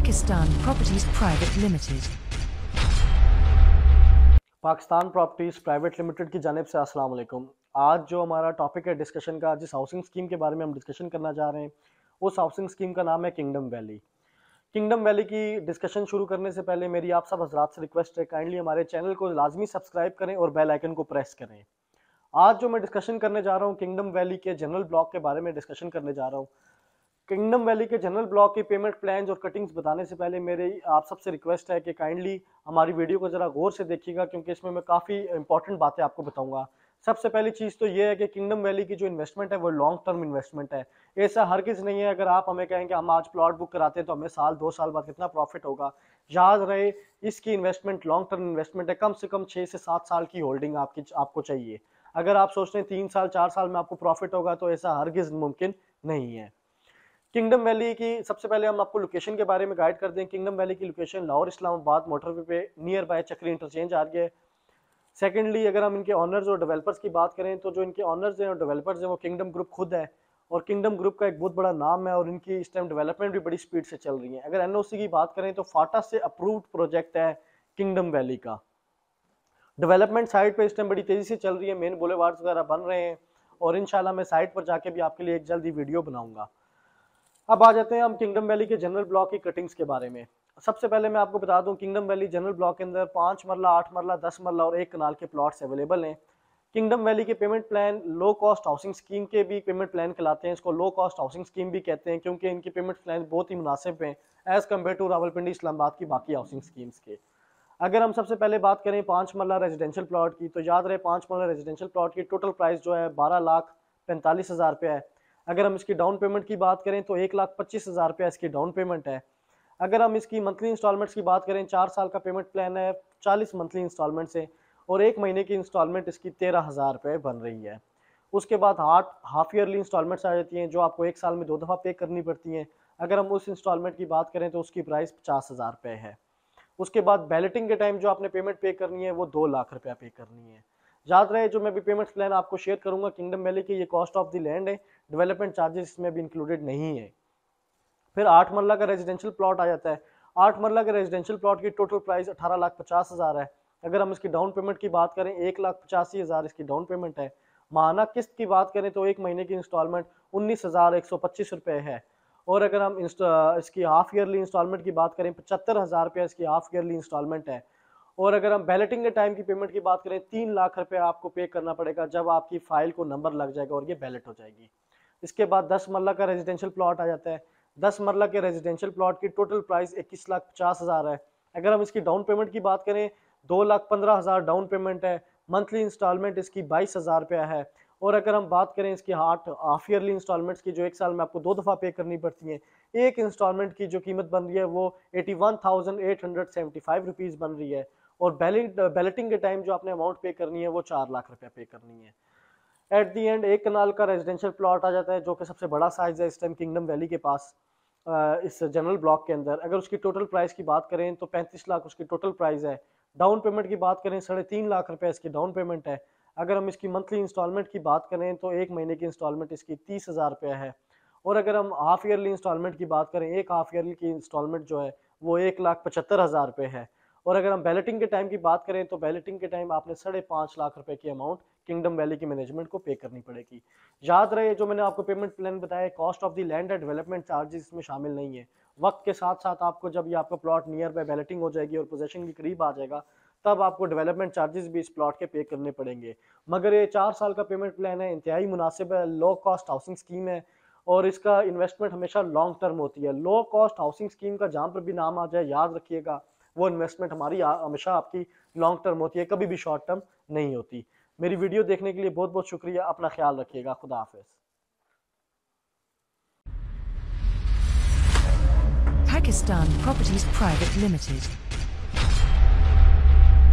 Pakistan Properties Private Limited. Pakistan properties private limited की जानिब से अस्सलाम वालेकुम। आज जो हमारा टॉपिक है डिस्कशन का, जिस हाउसिंग स्कीम के बारे में हम डिस्कशन करना चाह रहे हैं, उस हाउसिंग स्कीम का नाम है किंगडम वैली। किंगडम वैली की डिस्कशन शुरू करने से पहले मेरी आप सब हजरात से रिक्वेस्ट है, काइंडली हमारे चैनल को लाजमी सब्सक्राइब करें और बेल आइकन को प्रेस करें। आज जो मैं डिस्कशन करने जा रहा हूँ, किंगडम वैली के जनरल ब्लॉक के बारे में डिस्कशन करने जा रहा हूँ। किंगडम वैली के जनरल ब्लॉक की पेमेंट प्लान्स और कटिंग्स बताने से पहले मेरी आप सबसे रिक्वेस्ट है कि काइंडली हमारी वीडियो को ज़रा गौर से देखिएगा, क्योंकि इसमें मैं काफ़ी इंपॉर्टेंट बातें आपको बताऊंगा। सबसे पहली चीज़ तो ये है कि किंगडम वैली की जो इन्वेस्टमेंट है वो लॉन्ग टर्म इन्वेस्टमेंट है। ऐसा हर किसी नहीं है। अगर आप हमें कहेंगे हम आज प्लॉट बुक कराते हैं तो हमें साल 2 साल बाद कितना प्रॉफिट होगा, याद रहे इसकी इन्वेस्टमेंट लॉन्ग टर्म इन्वेस्टमेंट है। कम से कम 6 से 7 साल की होल्डिंग आपको चाहिए। अगर आप सोचते हैं 3 साल 4 साल में आपको प्रॉफिट होगा तो ऐसा हरगिज मुमकिन नहीं है। किंगडम वैली की सबसे पहले हम आपको लोकेशन के बारे में गाइड कर दें। किंगडम वैली की लोकेशन लाहौर इस्लामाबाद मोटरवे पे नियर बाय चक्री इंटरचेंज आ रही है। सेकेंडली, अगर हम इनके ऑनर्स और डेवलपर्स की बात करें तो जो इनके ऑनर्स हैं और डेवलपर्स हैं वो किंगडम ग्रुप खुद है, और किंगडम ग्रुप का एक बहुत बड़ा नाम है और इनकी इस टाइम डेवलपमेंट भी बड़ी स्पीड से चल रही है। अगर एनओसी की बात करें तो फाटा से अप्रूव्ड प्रोजेक्ट है किंगडम वैली का। डेवलपमेंट साइट पे इस टाइम बड़ी तेजी से चल रही है, मेन बुलेवार्ड्स वगैरह बन रहे हैं और इंशाल्लाह मैं साइट पर जाके भी आपके लिए एक जल्दी वीडियो बनाऊंगा। अब आ जाते हैं हम किंगडम वैली के जनरल ब्लॉक की कटिंग्स के बारे में। सबसे पहले मैं आपको बता दूं, किंगडम वैली जनरल ब्लॉक के अंदर 5 मरला, 8 मरला, 10 मरला और 1 कनाल के प्लॉट्स अवेलेबल हैं। किंगडम वैली के payment plan low cost housing scheme के भी पेमेंट प्लान कहलाते हैं। इसको लो कॉस्ट हाउसिंग स्कीम भी कहते हैं क्योंकि इनकी पेमेंट प्लान बहुत ही मुनासिब हैं as compared to Rawalpindi Islamabad की बाकी हाउसिंग स्कीम्स के। अगर हम सबसे पहले बात करें 5 मरला रेजिडेंशियल प्लॉट की, तो याद रहे 5 मरला रेजिडेंशियल प्लॉट की टोटल प्राइस जो है 12,45,000 रुपये है। अगर हम इसकी डाउन पेमेंट की बात करें तो 1,25,000 रुपया इसकी डाउन पेमेंट है। अगर हम इसकी मंथली इंस्टॉलमेंट्स की बात करें, 4 साल का पेमेंट प्लान है, 40 मंथली इंस्टॉलमेंट्स है और 1 महीने की इंस्टॉलमेंट इसकी 13,000 रुपये बन रही है। उसके बाद हाफ ईयरली इंस्टॉलमेंट्स आ जाती हैं जो आपको 1 साल में 2 दफ़ा पे करनी पड़ती हैं। अगर हम उस इंस्टॉलमेंट की बात करें तो उसकी प्राइस 50,000 रुपये है। उसके बाद बैलेटिंग के टाइम जो आपने पेमेंट पे करनी है वो 2 लाख रुपया पे करनी है। याद रहे जो मैं भी पेमेंट प्लान आपको शेयर करूंगा किंगडम वैली के, ये कॉस्ट ऑफ द लैंड है, डेवलपमेंट चार्जेस इसमें भी इंक्लूडेड नहीं है। फिर 8 मरला का रेजिडेंशियल प्लॉट आ जाता है। 8 मरला के रेजिडेंशियल प्लॉट की टोटल प्राइस 18,50,000 है। अगर हम इसकी डाउन पेमेंट की बात करें 1,85,000 इसकी डाउन पेमेंट है। माहाना किस्त की बात करें तो 1 महीने की इंस्टॉलमेंट 19,125 रुपये है। और अगर हम इसकी हाफ ईयरली इंस्टॉलमेंट की बात करें 75,000 रुपये इसकी हाफ ईयरली इंस्टॉलमेंट है। और अगर हम बैलेटिंग के टाइम की पेमेंट की बात करें 3 लाख रुपये आपको पे करना पड़ेगा जब आपकी फाइल को नंबर लग जाएगा और ये बैलेट हो जाएगी। इसके बाद 10 मरला का रेजिडेंशियल प्लॉट आ जाता है। 10 मरला के रेजिडेंशियल प्लॉट की टोटल प्राइस 21,50,000 है। अगर हम इसकी डाउन पेमेंट की बात करें 2,15,000 डाउन पेमेंट है। मंथली इंस्टॉलमेंट इसकी 22,000 रुपया है। और अगर हम बात करें इसकी हाफ ईयरली इंस्टॉलमेंट्स की जो 1 साल में आपको 2 दफ़ा पे करनी पड़ती हैं, एक इंस्टॉलमेंट की जो कीमत बन रही है वो 81,875 रुपीज़ बन रही है। और बैलेटिंग के टाइम जो आपने अमाउंट पे करनी है वो 4 लाख रुपया पे करनी है। एट दी एंड 1 कनाल का रेजिडेंशियल प्लॉट आ जाता है जो कि सबसे बड़ा साइज है इस टाइम किंगडम वैली के पास इस जनरल ब्लॉक के अंदर। अगर उसकी टोटल प्राइस की बात करें तो 35 लाख उसकी टोटल प्राइस है। डाउन पेमेंट की बात करें 3.5 लाख रुपए इसकी डाउन पेमेंट है। अगर हम इसकी मंथली इंस्टॉलमेंट की बात करें तो 1 महीने की इंस्टॉलमेंट इसकी 30,000 रुपये है। और अगर हम हाफ ईयरली इंस्टॉलमेंट की बात करें, एक हाफ ईयरली की इंस्टॉलमेंट जो है वो 1,75,000 रुपये है। और अगर हम बैलेटिंग के टाइम की बात करें तो बैलेटिंग के टाइम आपने 5.5 लाख रुपए की अमाउंट किंगडम वैली की मैनेजमेंट को पे करनी पड़ेगी। याद रहे जो मैंने आपको पेमेंट प्लान बताया, cost of the land and development charges इसमें शामिल नहीं है। वक्त के साथ साथ आपको जब ये आपका प्लॉट नियर बाय बैलेटिंग हो जाएगी और पोजेशन के करीब आ जाएगा तब आपको डेवलपमेंट चार्जेस भी इस प्लॉट के पे करने पड़ेंगे। मगर ये 4 साल का पेमेंट प्लान है, इंतहाई मुनासिब है, लो कॉस्ट हाउसिंग स्कीम है और इसका इन्वेस्टमेंट हमेशा लॉन्ग टर्म होती है। लो कॉस्ट हाउसिंग स्कीम का जहाँ पर भी नाम आ जाए याद रखिएगा वो इन्वेस्टमेंट हमारी हमेशा आपकी लॉन्ग टर्म होती है, कभी भी शॉर्ट टर्म नहीं होती। मेरी वीडियो देखने के लिए बहुत बहुत शुक्रिया। अपना ख्याल रखिएगा। खुदा हाफिज। Pakistan Properties Private Limited.